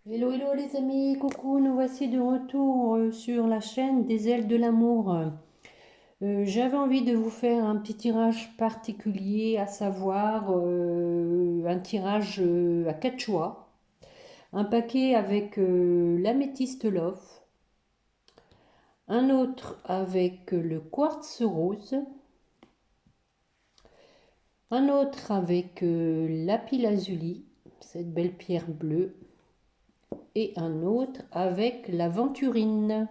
Hello, hello les amis, coucou, nous voici de retour sur la chaîne des ailes de l'amour. J'avais envie de vous faire un petit tirage particulier, à savoir un tirage à 4 choix. Un paquet avec l'améthyste love, un autre avec le quartz rose, un autre avec lapis-lazuli, cette belle pierre bleue, et un autre avec l'aventurine.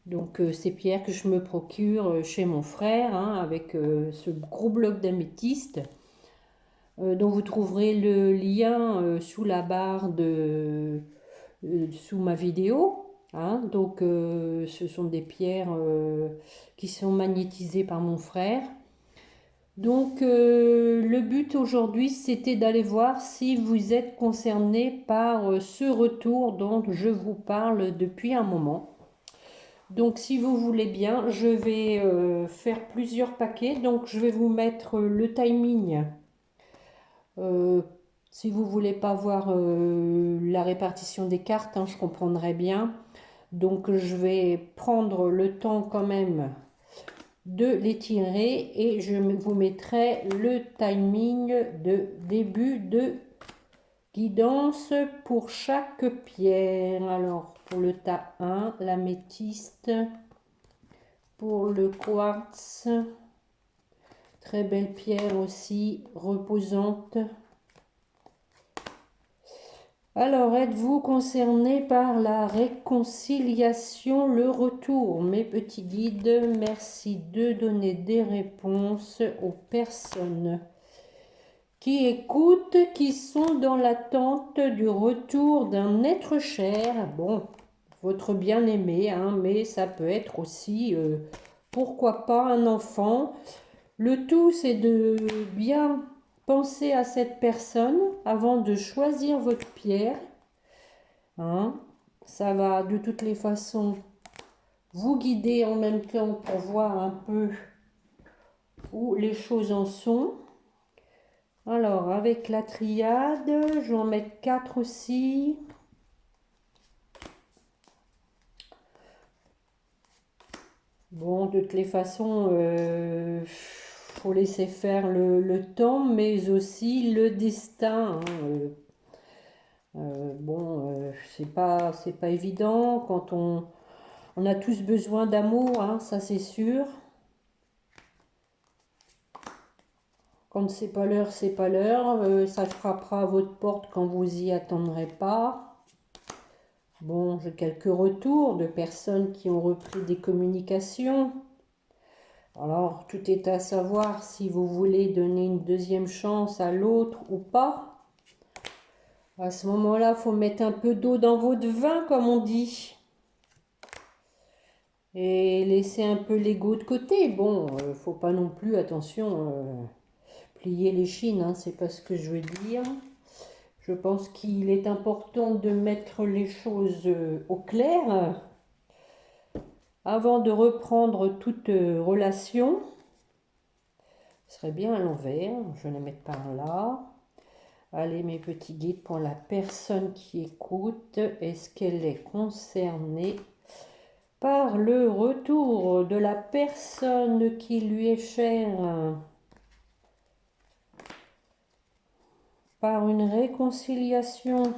Donc ces pierres que je me procure chez mon frère, hein, avec ce gros bloc d'améthyste, dont vous trouverez le lien sous la barre sous ma vidéo. Hein. Donc ce sont des pierres qui sont magnétisées par mon frère. Donc le but aujourd'hui, c'était d'aller voir si vous êtes concerné par ce retour dont je vous parle depuis un moment. Donc si vous voulez bien, je vais faire plusieurs paquets. Donc je vais vous mettre le timing. Euh, Si vous voulez pas voir la répartition des cartes, hein, je comprendrai bien. Donc je vais prendre le temps quand même de les tirer et je vous mettrai le timing de début de guidance pour chaque pierre. Alors pour le tas 1, l'améthyste. Pour le quartz, très belle pierre aussi, reposante. Alors, êtes-vous concerné par la réconciliation, le retour? Mes petits guides, merci de donner des réponses aux personnes qui écoutent, qui sont dans l'attente du retour d'un être cher. Bon, votre bien-aimé, hein, mais ça peut être aussi, pourquoi pas, un enfant. Le tout, c'est de bien penser à cette personne avant de choisir votre pierre. Hein. Ça va de toutes les façons vous guider en même temps pour voir un peu où les choses en sont. Alors, avec la triade, je vais en mettre 4 aussi. Bon, de toutes les façons, faut laisser faire le temps, mais aussi le destin. Hein. Bon, c'est pas évident quand on a tous besoin d'amour, hein, ça c'est sûr. Quand c'est pas l'heure, c'est pas l'heure. Ça frappera à votre porte quand vous y attendrez pas. Bon, j'ai quelques retours de personnes qui ont repris des communications. Alors, tout est à savoir si vous voulez donner une deuxième chance à l'autre ou pas. À ce moment-là, il faut mettre un peu d'eau dans votre vin, comme on dit. Et laisser un peu l'ego de côté. Bon, faut pas non plus, attention, plier les chines, hein, c'est pas ce que je veux dire. Je pense qu'il est important de mettre les choses au clair avant de reprendre toute relation. Ce serait bien à l'envers, je vais les mettre par là. Allez mes petits guides, pour la personne qui écoute, est-ce qu'elle est concernée par le retour de la personne qui lui est chère, par une réconciliation?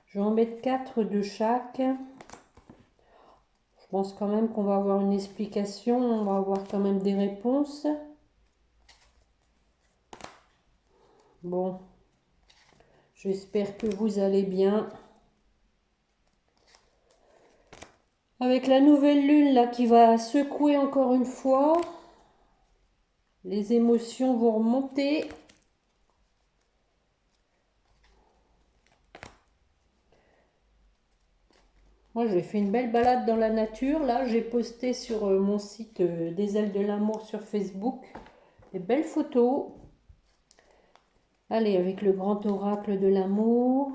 Je vais en mettre 4 de chaque. Je pense quand même qu'on va avoir une explication, on va avoir quand même des réponses. Bon, j'espère que vous allez bien. Avec la nouvelle lune là qui va secouer encore une fois, les émotions vont remonter. Moi j'ai fait une belle balade dans la nature. Là j'ai posté sur mon site des ailes de l'amour sur Facebook des belles photos. Allez, avec le grand oracle de l'amour.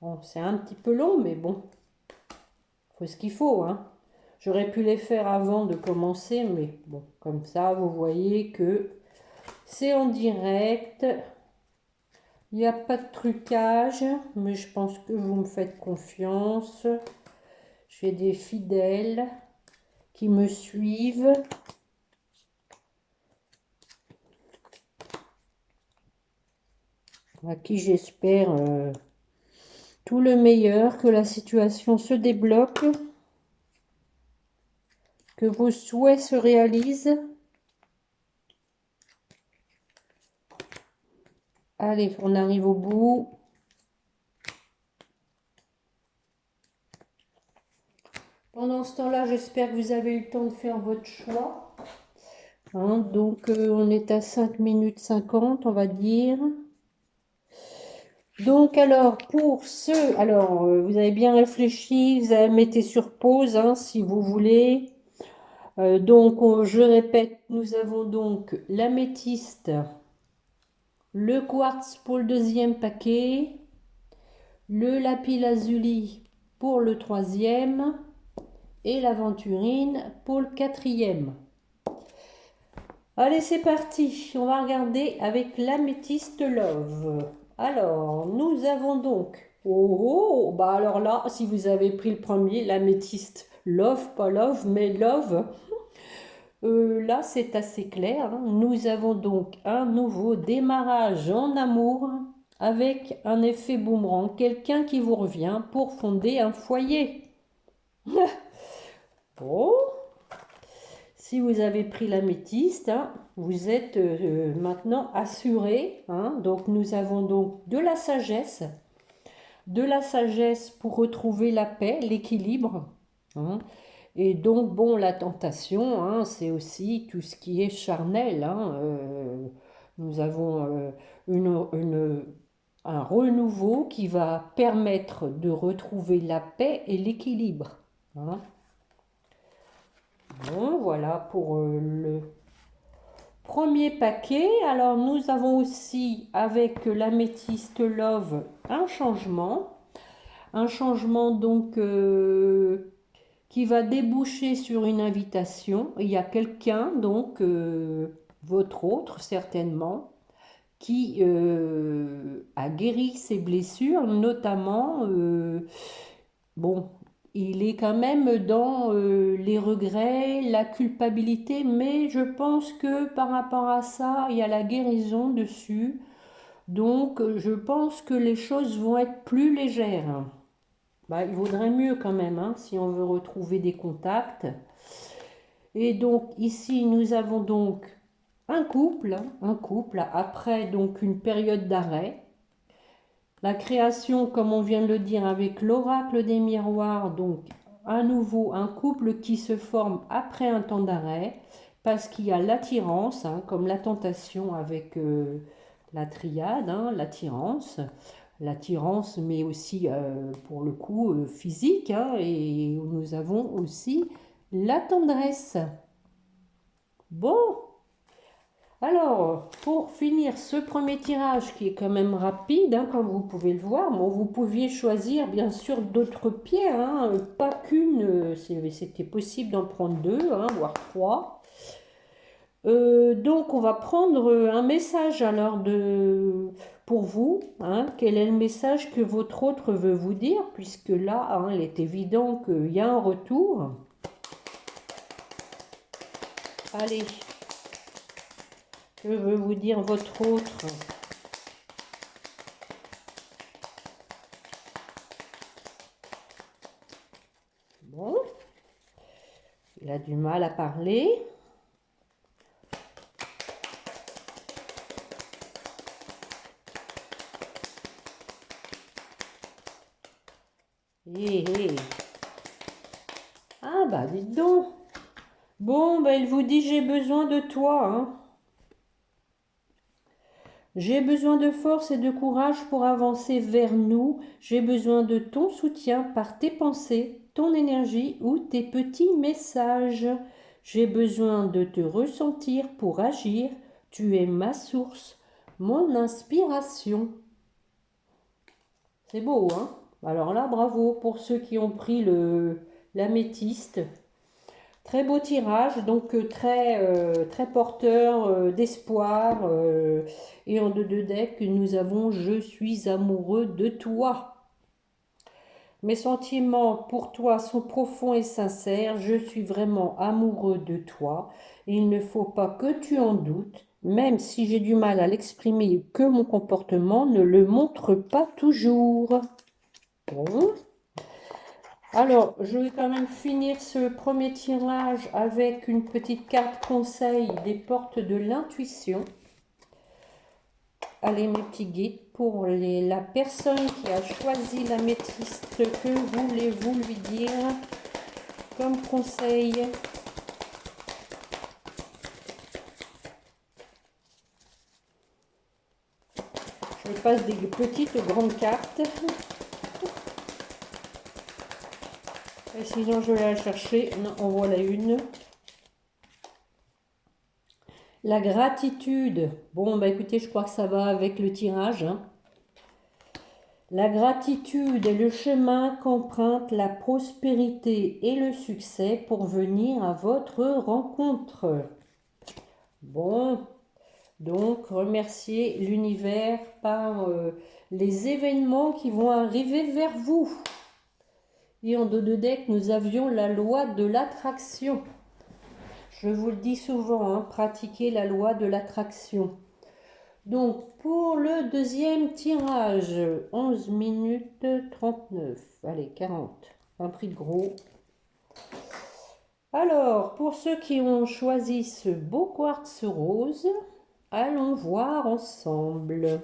Bon, c'est un petit peu long, mais bon, faut ce qu'il faut, hein. J'aurais pu les faire avant de commencer, mais bon, comme ça, vous voyez que c'est en direct. Il n'y a pas de trucage, mais je pense que vous me faites confiance. J'ai des fidèles qui me suivent. À qui j'espère tout le meilleur, que la situation se débloque, que vos souhaits se réalisent. Allez, on arrive au bout. Pendant ce temps-là, j'espère que vous avez eu le temps de faire votre choix. Hein, donc, on est à 5 minutes 50, on va dire. Donc, alors, pour ceux... Alors, vous avez bien réfléchi, vous avez mettez sur pause, hein, si vous voulez. Donc, je répète, nous avons donc l'améthyste, le quartz pour le deuxième paquet, le lapis-lazuli pour le troisième et l'aventurine pour le quatrième. Allez, c'est parti. On va regarder avec l'améthyste love. Alors, nous avons donc... Oh, bah alors là, si vous avez pris le premier, l'améthyste love, pas love, mais love... là, c'est assez clair, hein. Nous avons donc un nouveau démarrage en amour avec un effet boomerang, quelqu'un qui vous revient pour fonder un foyer. Bon, si vous avez pris l'améthyste, hein, vous êtes maintenant assuré, hein. Donc, nous avons donc de la sagesse pour retrouver la paix, l'équilibre, hein. Et donc, bon, la tentation, hein, c'est aussi tout ce qui est charnel, hein. Nous avons un renouveau qui va permettre de retrouver la paix et l'équilibre, hein. Bon, voilà pour le premier paquet. Alors, nous avons aussi, avec l'améthyste love, un changement. Un changement, donc... qui va déboucher sur une invitation. Il y a quelqu'un, donc votre autre certainement, qui a guéri ses blessures, notamment, bon, il est quand même dans les regrets, la culpabilité, mais je pense que par rapport à ça, il y a la guérison dessus. Donc, je pense que les choses vont être plus légères. Bah, il vaudrait mieux quand même, hein, si on veut retrouver des contacts. Et donc ici, nous avons donc un couple après donc une période d'arrêt. La création, comme on vient de le dire, avec l'oracle des miroirs, donc à nouveau un couple qui se forme après un temps d'arrêt, parce qu'il y a l'attirance, hein, comme la tentation avec la triade, hein, l'attirance, mais aussi pour le coup physique, hein, et nous avons aussi la tendresse. Bon, alors pour finir ce premier tirage qui est quand même rapide, hein, comme vous pouvez le voir, bon, vous pouviez choisir bien sûr d'autres pierres, hein, pas qu'une, c'était possible d'en prendre deux, hein, voire trois. Donc on va prendre un message alors pour vous, hein. Quel est le message que votre autre veut vous dire, puisque là, hein, il est évident qu'il y a un retour. Allez, que veut vous dire votre autre? Bon, il a du mal à parler. Ah bah dites donc. Bon, bah il vous dit j'ai besoin de toi, hein. J'ai besoin de force et de courage pour avancer vers nous. J'ai besoin de ton soutien par tes pensées, ton énergie ou tes petits messages. J'ai besoin de te ressentir pour agir. Tu es ma source, mon inspiration. C'est beau, hein? Alors là, bravo pour ceux qui ont pris le l'améthyste. Très beau tirage, donc très porteur d'espoir. Et en deux de deck, nous avons Je suis amoureux de toi. Mes sentiments pour toi sont profonds et sincères. Je suis vraiment amoureux de toi. Il ne faut pas que tu en doutes. Même si j'ai du mal à l'exprimer, que mon comportement ne le montre pas toujours. Bon. Alors, je vais quand même finir ce premier tirage avec une petite carte conseil des portes de l'intuition. Allez, mes petits guides, pour la personne qui a choisi l'améthyste, que voulez-vous lui dire comme conseil? Je passe des petites aux grandes cartes. Et sinon, je vais la chercher. Non, en voilà une. La gratitude. Bon, bah écoutez, je crois que ça va avec le tirage. Hein. La gratitude est le chemin qu'emprunte la prospérité et le succès pour venir à votre rencontre. Bon, donc remerciez l'univers par les événements qui vont arriver vers vous. Et en dos de deck, nous avions la loi de l'attraction. Je vous le dis souvent, hein, pratiquez la loi de l'attraction. Donc, pour le deuxième tirage, 11 minutes 39. Allez, 40. Un prix de gros. Alors, pour ceux qui ont choisi ce beau quartz rose, allons voir ensemble.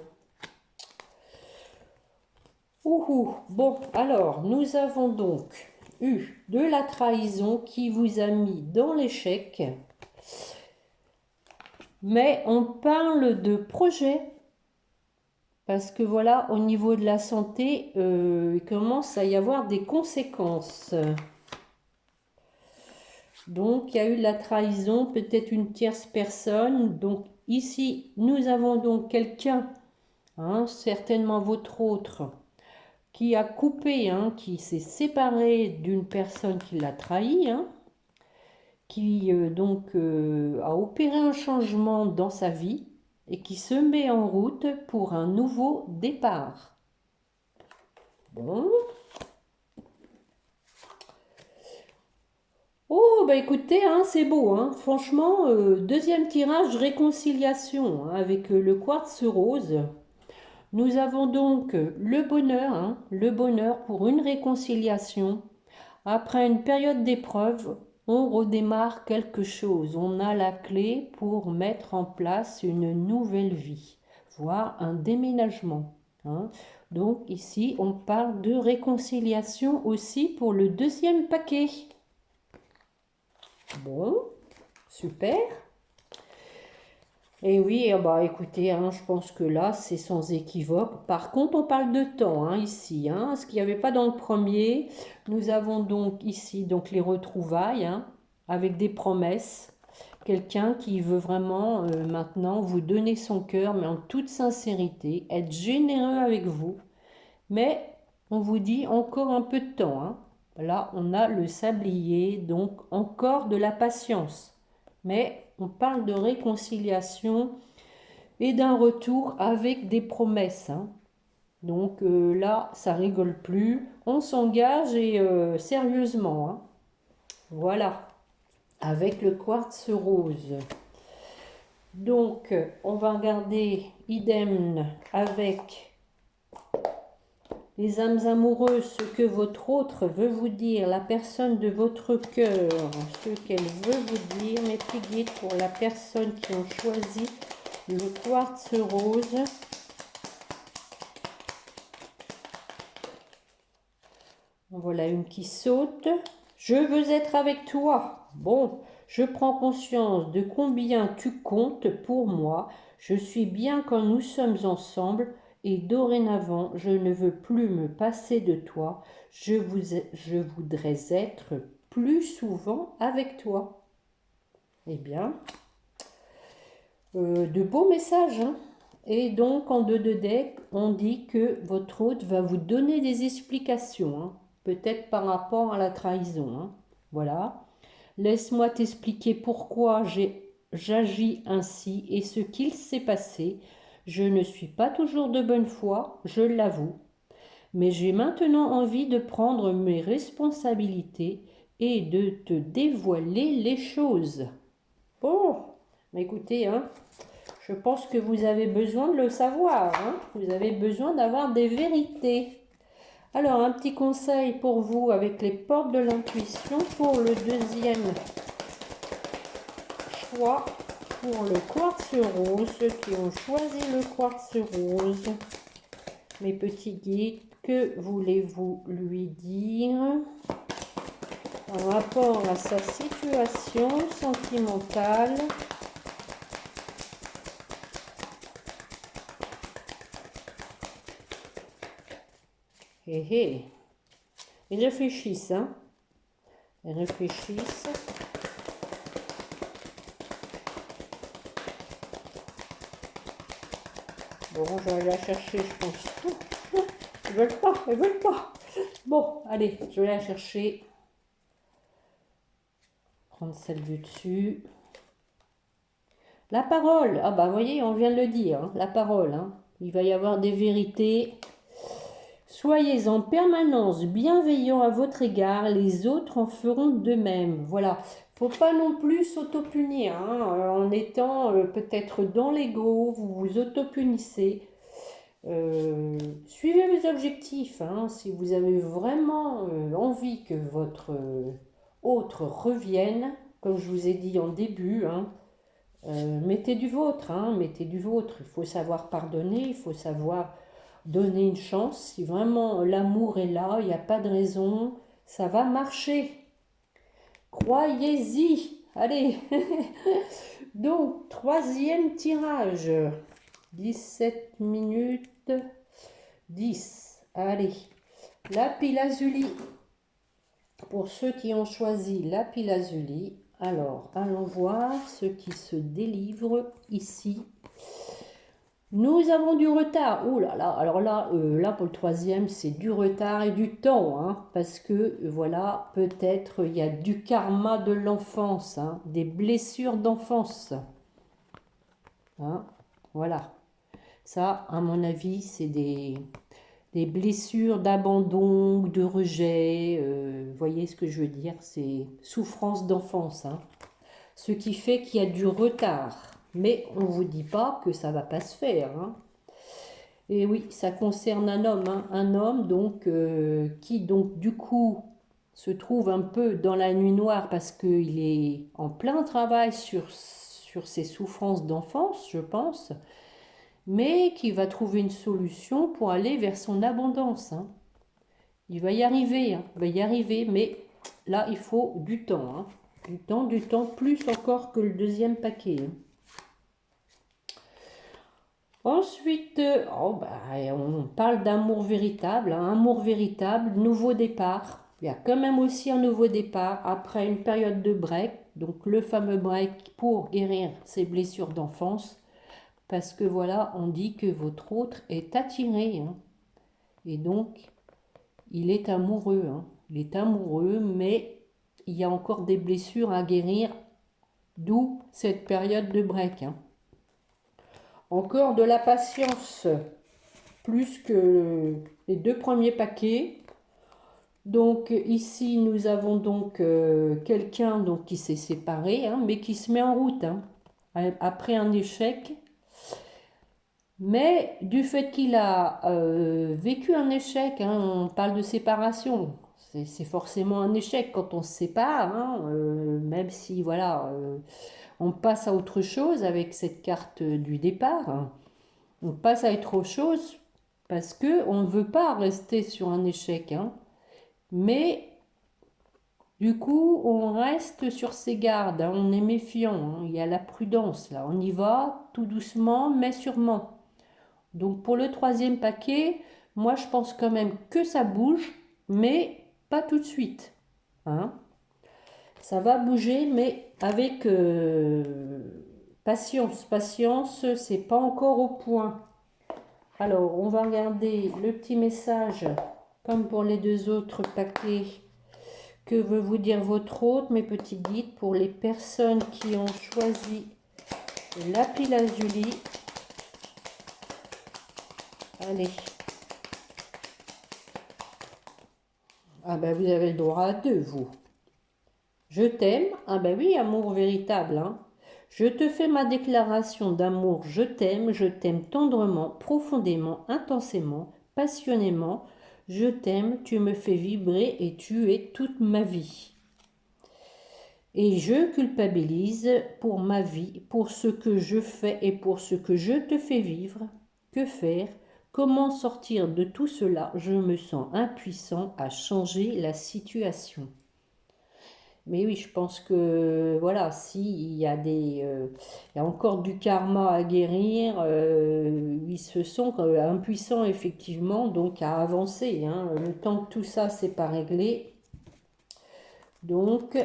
Ouhou. Bon, alors, nous avons donc eu de la trahison qui vous a mis dans l'échec. Mais on parle de projet. Parce que voilà, au niveau de la santé, il commence à y avoir des conséquences. Donc, il y a eu de la trahison, peut-être une tierce personne. Donc, ici, nous avons donc quelqu'un, hein, certainement votre autre, qui a coupé, hein, qui s'est séparé d'une personne qui l'a trahi, hein, qui a opéré un changement dans sa vie et qui se met en route pour un nouveau départ. Bon. Oh, bah écoutez, hein, c'est beau, hein. Franchement, deuxième tirage, réconciliation, hein, avec le quartz rose. Nous avons donc le bonheur, hein, le bonheur pour une réconciliation. Après une période d'épreuve, on redémarre quelque chose. On a la clé pour mettre en place une nouvelle vie, voire un déménagement. Hein. Donc ici, on parle de réconciliation aussi pour le deuxième paquet. Bon, super. Et oui, bah écoutez, hein, je pense que là, c'est sans équivoque. Par contre, on parle de temps, hein, ici, hein, ce qu'il n'y avait pas dans le premier. Nous avons donc ici donc les retrouvailles, hein, avec des promesses. Quelqu'un qui veut vraiment maintenant vous donner son cœur, mais en toute sincérité, être généreux avec vous. Mais on vous dit encore un peu de temps, hein. Là, on a le sablier, donc encore de la patience. Mais on parle de réconciliation et d'un retour avec des promesses. Hein. Donc là, ça rigole plus. On s'engage et sérieusement. Hein. Voilà, avec le quartz rose. Donc, on va regarder idem avec les âmes amoureuses, ce que votre autre veut vous dire, la personne de votre cœur, ce qu'elle veut vous dire, mes petits guides pour la personne qui ont choisi le quartz rose. Voilà une qui saute. Je veux être avec toi. Bon, je prends conscience de combien tu comptes pour moi. Je suis bien quand nous sommes ensemble. Et dorénavant, je ne veux plus me passer de toi. Je voudrais être plus souvent avec toi. Eh bien, de beaux messages. Hein. Et donc, en deux de deck, on dit que votre hôte va vous donner des explications. Hein. peut-être par rapport à la trahison, hein. Voilà. Laisse-moi t'expliquer pourquoi j'agis ainsi et ce qu'il s'est passé. Je ne suis pas toujours de bonne foi, je l'avoue, mais j'ai maintenant envie de prendre mes responsabilités et de te dévoiler les choses. Bon, mais écoutez, hein, je pense que vous avez besoin de le savoir, hein. Vous avez besoin d'avoir des vérités. Alors, un petit conseil pour vous avec les portes de l'intuition pour le deuxième choix pour le quartz rose. Ceux qui ont choisi le quartz rose, mes petits guides, que voulez-vous lui dire en rapport à sa situation sentimentale? Hé hé, ils réfléchissent, hein. Ils réfléchissent. Bon, je vais aller la chercher, je pense. Ils veulent pas, ils veulent pas. Bon, allez, je vais la chercher. Prendre celle du dessus. La parole. Ah bah, vous voyez, on vient de le dire, hein, la parole, hein. Il va y avoir des vérités. Soyez en permanence bienveillants à votre égard, les autres en feront de même. Voilà. Faut pas non plus s'auto-punir, hein, en étant peut-être dans l'ego, vous vous auto-punissez. Suivez vos objectifs, hein, si vous avez vraiment envie que votre autre revienne, comme je vous ai dit en début, hein, mettez du vôtre, hein, mettez du vôtre. Il faut savoir pardonner, il faut savoir donner une chance. Si vraiment l'amour est là, il n'y a pas de raison, ça va marcher. Croyez-y. Allez. Donc, troisième tirage. 17 minutes 10. Allez. Lapis-lazuli. Pour ceux qui ont choisi lapis-lazuli, alors allons voir ce qui se délivre ici. Nous avons du retard. Oh là là, alors là, là pour le troisième, c'est du retard et du temps, hein, parce que voilà, peut-être il y a du karma de l'enfance, hein, des blessures d'enfance. Hein, voilà. Ça, à mon avis, c'est des blessures d'abandon ou de rejet. Vous voyez ce que je veux dire? C'est souffrance d'enfance, hein. Ce qui fait qu'il y a du retard. Mais on ne vous dit pas que ça ne va pas se faire, hein. Et oui, ça concerne un homme, hein. Un homme donc qui donc du coup se trouve un peu dans la nuit noire parce qu'il est en plein travail sur ses souffrances d'enfance, je pense, mais qui va trouver une solution pour aller vers son abondance, hein. Il va y arriver, hein. Il va y arriver, mais là il faut du temps, hein. Du temps, plus encore que le deuxième paquet, hein. Ensuite, oh bah, on parle d'amour véritable, hein, amour véritable, nouveau départ. Il y a quand même aussi un nouveau départ après une période de break, donc le fameux break pour guérir ses blessures d'enfance, parce que voilà, on dit que votre autre est attiré, hein, et donc il est amoureux, hein, il est amoureux, mais il y a encore des blessures à guérir, d'où cette période de break, hein. Encore de la patience, plus que les deux premiers paquets. Donc ici nous avons donc quelqu'un donc qui s'est séparé, hein, mais qui se met en route, hein, après un échec. Mais du fait qu'il a vécu un échec, hein, on parle de séparation, c'est forcément un échec quand on se sépare, hein, même si voilà, on passe à autre chose avec cette carte du départ, hein. On passe à autre chose parce que on ne veut pas rester sur un échec, hein. Mais du coup, on reste sur ses gardes, hein, on est méfiant, hein, il y a la prudence là, on y va tout doucement mais sûrement. Donc pour le troisième paquet, moi je pense quand même que ça bouge, mais pas tout de suite, hein. Ça va bouger, mais avec patience. Patience, c'est pas encore au point. Alors, on va regarder le petit message comme pour les deux autres paquets. Que veut vous dire votre hôte, mes petits guides, pour les personnes qui ont choisi lapis-lazuli? Allez. Ah ben vous avez le droit à deux, vous. Je t'aime. Ah ben oui, amour véritable, hein. Je te fais ma déclaration d'amour. Je t'aime tendrement, profondément, intensément, passionnément. Je t'aime, tu me fais vibrer et tu es toute ma vie. Et je culpabilise pour ma vie, pour ce que je fais et pour ce que je te fais vivre. Que faire? Comment sortir de tout cela? Je me sens impuissant à changer la situation. Mais oui, je pense que voilà, si il y a il y a encore du karma à guérir, ils se sentent impuissants effectivement, donc à avancer, hein. Le temps que tout ça c'est pas réglé, donc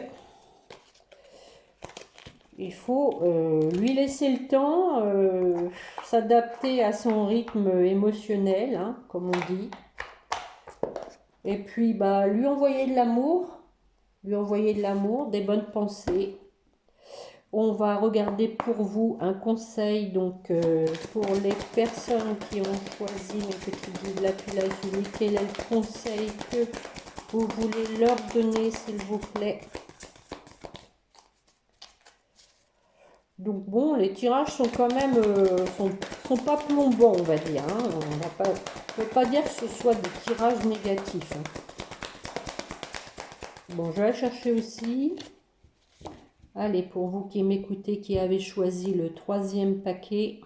il faut lui laisser le temps, s'adapter à son rythme émotionnel, hein, comme on dit, et puis bah lui envoyer de l'amour, des bonnes pensées. On va regarder pour vous un conseil, donc pour les personnes qui ont choisi mes petits guides lapis-lazuli. Quel est le conseil que vous voulez leur donner, s'il vous plaît? Donc bon, les tirages sont quand même sont pas plombants, on va dire, hein. On ne peut pas dire que ce soit des tirages négatifs, hein. Bon, je vais chercher aussi. Allez, pour vous qui m'écoutez, qui avez choisi le troisième paquet,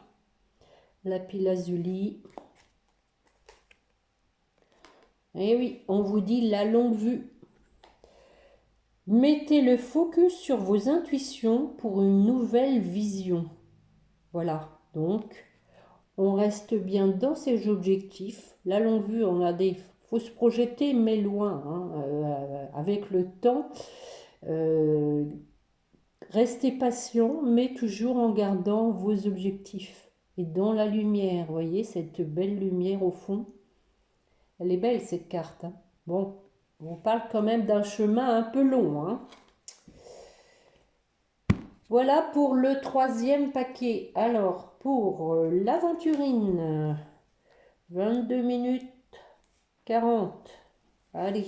lapis-lazuli. Eh oui, on vous dit la longue vue. Mettez le focus sur vos intuitions pour une nouvelle vision. Voilà, donc on reste bien dans ses objectifs. La longue vue, faut se projeter, mais loin, hein, avec le temps. Restez patient, mais toujours en gardant vos objectifs. Et dans la lumière, vous voyez, cette belle lumière au fond. Elle est belle, cette carte, hein. Bon, on parle quand même d'un chemin un peu long, hein. Voilà pour le troisième paquet. Alors, pour l'aventurine, 22 minutes 40. Allez.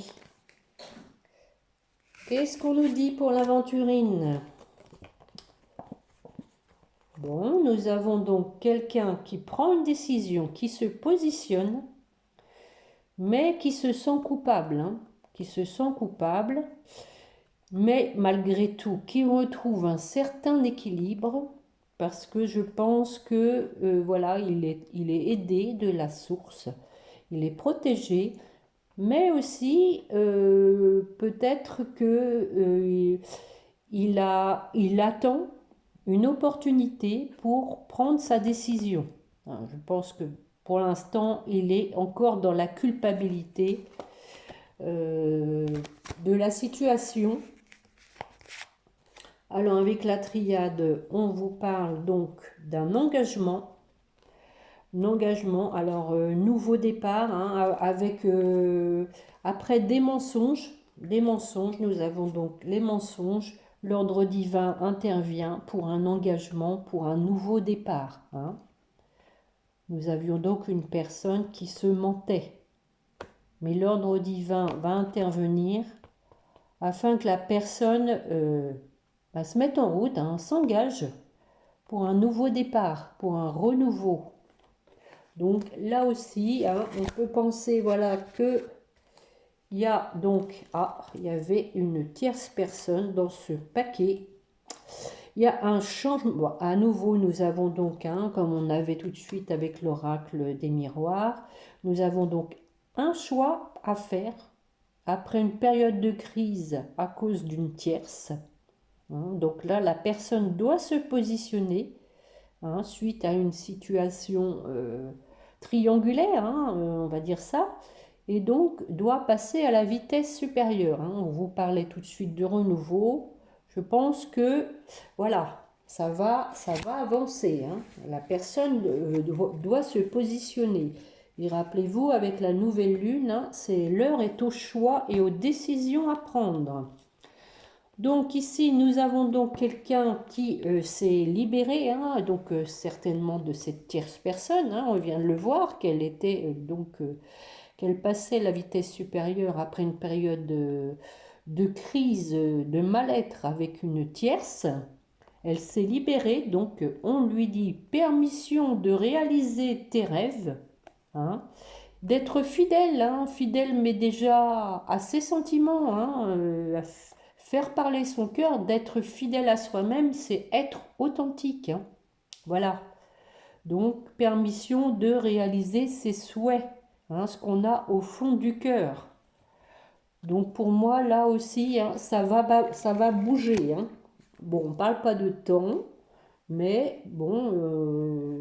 Qu'est-ce qu'on nous dit pour l'aventurine? Bon, nous avons donc quelqu'un qui prend une décision, qui se positionne, mais qui se sent coupable, hein, qui se sent coupable, mais malgré tout, qui retrouve un certain équilibre, parce que je pense que voilà, il est aidé de la source, il est protégé, mais aussi peut-être que il attend une opportunité pour prendre sa décision. Je pense que pour l'instant, il est encore dans la culpabilité de la situation. Alors avec la triade, on vous parle donc d'un engagement. Alors nouveau départ, hein, avec après des mensonges, nous avons donc les mensonges. L'ordre divin intervient pour un engagement, pour un nouveau départ, hein. Nous avions donc une personne qui se mentait, mais l'ordre divin va intervenir afin que la personne se mette en route, hein, s'engage pour un nouveau départ, pour un renouveau. Donc là aussi, hein, on peut penser, voilà, que il y a donc, il y avait une tierce personne dans ce paquet. Il y a un changement. Bon, à nouveau, nous avons donc, hein, comme on avait tout de suite avec l'oracle des miroirs, nous avons donc un choix à faire après une période de crise à cause d'une tierce. Hein, donc là, la personne doit se positionner, hein, suite à une situation triangulaire, hein, on va dire ça, et donc doit passer à la vitesse supérieure, hein. On vous parlait tout de suite de renouveau. Je pense que voilà, ça va avancer, hein. La personne doit se positionner. Et rappelez-vous, avec la nouvelle lune, hein, c'est l'heure est au choix et aux décisions à prendre. Donc ici, nous avons donc quelqu'un qui s'est libéré, hein, donc certainement de cette tierce personne. Hein, on vient de le voir, qu'elle était qu'elle passait la vitesse supérieure après une période de crise, de mal-être avec une tierce. Elle s'est libérée, donc on lui dit permission de réaliser tes rêves, hein, d'être fidèle, hein, fidèle mais déjà à ses sentiments, hein, à faire parler son cœur, d'être fidèle à soi-même, c'est être authentique. Hein. Voilà. Donc permission de réaliser ses souhaits, hein, ce qu'on a au fond du cœur. Donc pour moi, là aussi, hein, ça va bouger. Hein. Bon, on ne parle pas de temps, mais bon,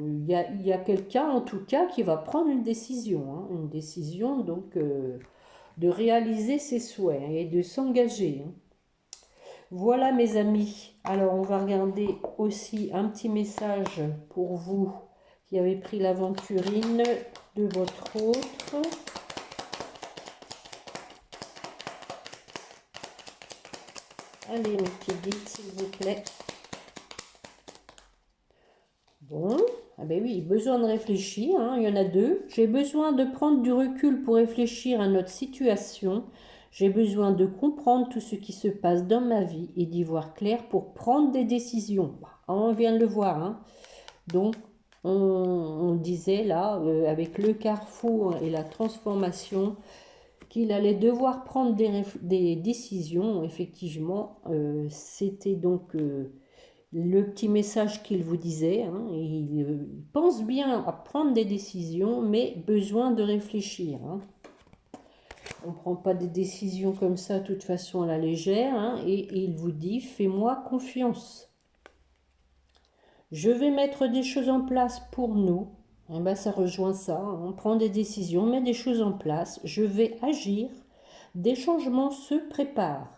il y a quelqu'un en tout cas qui va prendre une décision donc de réaliser ses souhaits, hein, et de s'engager. Hein. Voilà mes amis. Alors on va regarder aussi un petit message pour vous qui avez pris l'aventurine de votre autre. Allez, mes petits guides, s'il vous plaît. Bon, ah ben oui, besoin de réfléchir, hein, il y en a deux. J'ai besoin de prendre du recul pour réfléchir à notre situation. J'ai besoin de comprendre tout ce qui se passe dans ma vie et d'y voir clair pour prendre des décisions. On vient de le voir, hein. Donc, on disait là, avec le carrefour et la transformation, qu'il allait devoir prendre des décisions. Effectivement, c'était donc le petit message qu'il vous disait. Hein, il pense bien à prendre des décisions, mais besoin de réfléchir. Hein. On ne prend pas des décisions comme ça, de toute façon, à la légère. Hein, et il vous dit, fais-moi confiance. Je vais mettre des choses en place pour nous. Eh ben, ça rejoint ça. Hein. On prend des décisions, on met des choses en place. Je vais agir. Des changements se préparent.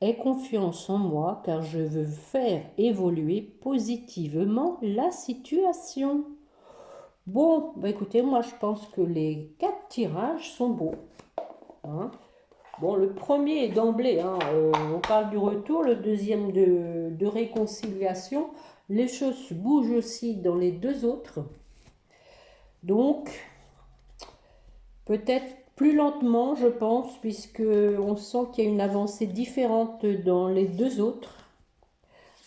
Aie confiance en moi car je veux faire évoluer positivement la situation. Bon, bah écoutez, moi je pense que les 4 tirages sont beaux. Hein. Bon, le premier est d'emblée, hein, on parle du retour, le deuxième de réconciliation. Les choses bougent aussi dans les deux autres. Donc, peut-être plus lentement, je pense, puisque on sent qu'il y a une avancée différente dans les deux autres.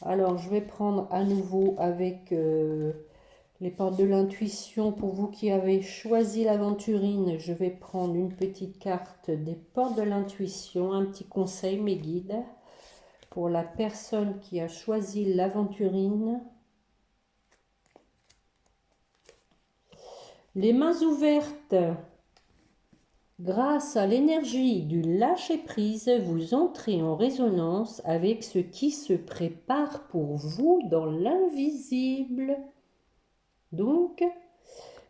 Alors, je vais prendre à nouveau avec les portes de l'intuition. Pour vous qui avez choisi l'aventurine, je vais prendre une petite carte des portes de l'intuition, un petit conseil, mes guides, pour la personne qui a choisi l'aventurine. Les mains ouvertes. Grâce à l'énergie du lâcher-prise, vous entrez en résonance avec ce qui se prépare pour vous dans l'invisible. Donc,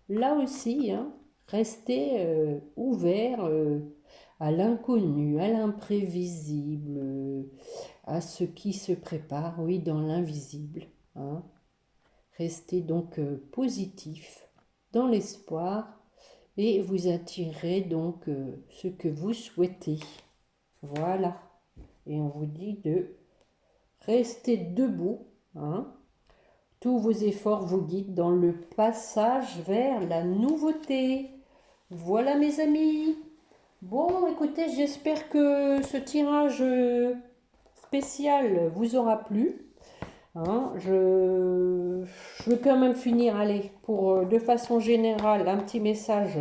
là aussi, hein, restez ouvert à l'inconnu, à l'imprévisible, à ce qui se prépare, oui, dans l'invisible. Hein. Restez donc positif, dans l'espoir, et vous attirez donc ce que vous souhaitez. Voilà. Et on vous dit de rester debout. Hein. Tous vos efforts vous guident dans le passage vers la nouveauté. Voilà mes amis. Bon, écoutez, j'espère que ce tirage spécial vous aura plu. Hein, je veux quand même finir, allez, pour de façon générale, un petit message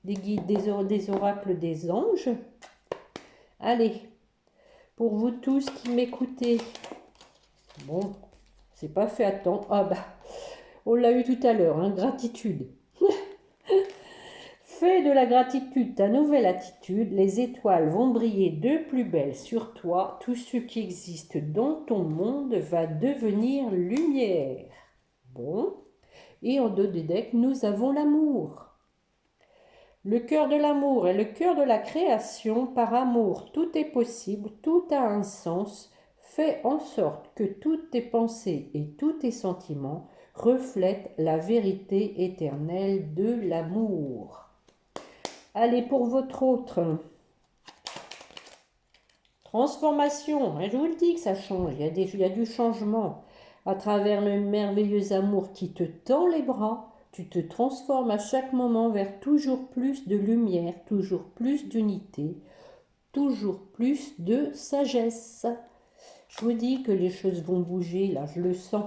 des guides, des oracles, des anges. Allez, pour vous tous qui m'écoutez, bon, c'est pas fait à temps. Ah bah, on l'a eu tout à l'heure, hein, gratitude. Fais de la gratitude ta nouvelle attitude, les étoiles vont briller de plus belle sur toi, tout ce qui existe dans ton monde va devenir lumière. Bon, et en dos des decks, nous avons l'amour. Le cœur de l'amour est le cœur de la création, par amour tout est possible, tout a un sens, fais en sorte que toutes tes pensées et tous tes sentiments reflètent la vérité éternelle de l'amour. Allez, pour votre autre transformation, hein, je vous le dis que ça change, il y a du changement. À travers le merveilleux amour qui te tend les bras, tu te transformes à chaque moment vers toujours plus de lumière, toujours plus d'unité, toujours plus de sagesse. Je vous dis que les choses vont bouger, là, je le sens.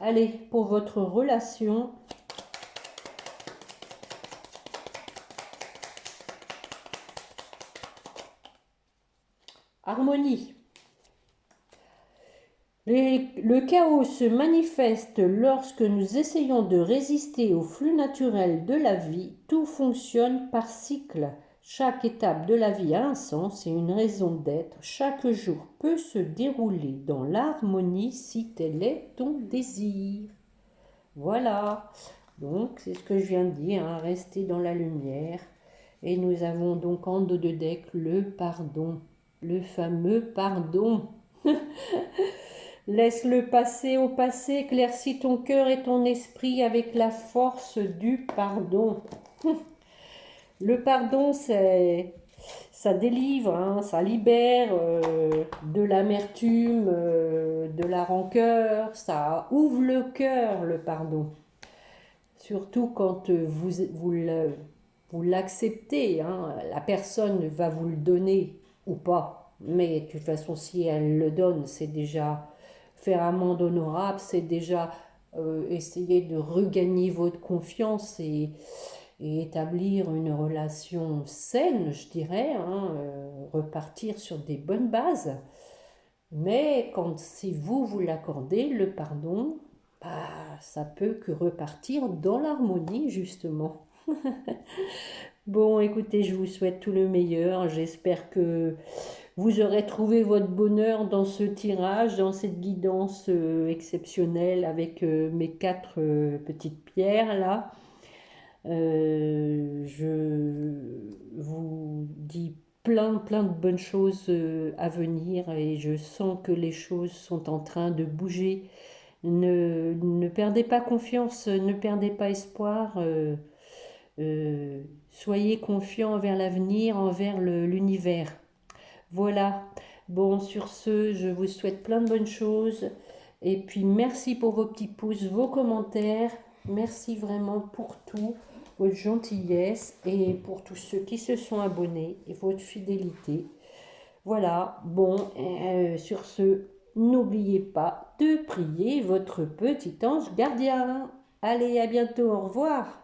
Allez, pour votre relation, harmonie. Le chaos se manifeste lorsque nous essayons de résister au flux naturel de la vie. Tout fonctionne par cycle. Chaque étape de la vie a un sens et une raison d'être. Chaque jour peut se dérouler dans l'harmonie si tel est ton désir. Voilà. Donc, c'est ce que je viens de dire, hein, rester dans la lumière. Et nous avons donc en dos de deck le pardon. Le fameux pardon. Laisse-le passer au passé, éclaircis ton cœur et ton esprit avec la force du pardon. Le pardon, ça délivre, hein, ça libère de l'amertume, de la rancœur, ça ouvre le cœur, le pardon. Surtout quand vous l'acceptez, hein, la personne va vous le donner ou pas. Mais de toute façon, si elle le donne, c'est déjà faire amende honorable, c'est déjà essayer de regagner votre confiance et établir une relation saine, je dirais, hein, repartir sur des bonnes bases. Mais quand si vous l'accordez, le pardon, bah, ça peut que repartir dans l'harmonie, justement. Bon, écoutez, je vous souhaite tout le meilleur. J'espère que vous aurez trouvé votre bonheur dans ce tirage, dans cette guidance exceptionnelle avec mes 4 petites pierres là. Je vous dis plein de bonnes choses à venir et je sens que les choses sont en train de bouger. Ne perdez pas confiance, ne perdez pas espoir. Soyez confiants envers l'avenir, envers l'univers. Voilà. Bon, sur ce, je vous souhaite plein de bonnes choses. Et puis, merci pour vos petits pouces, vos commentaires. Merci vraiment pour tout, votre gentillesse et pour tous ceux qui se sont abonnés et votre fidélité. Voilà. Bon, sur ce, n'oubliez pas de prier votre petit ange gardien. Allez, à bientôt. Au revoir.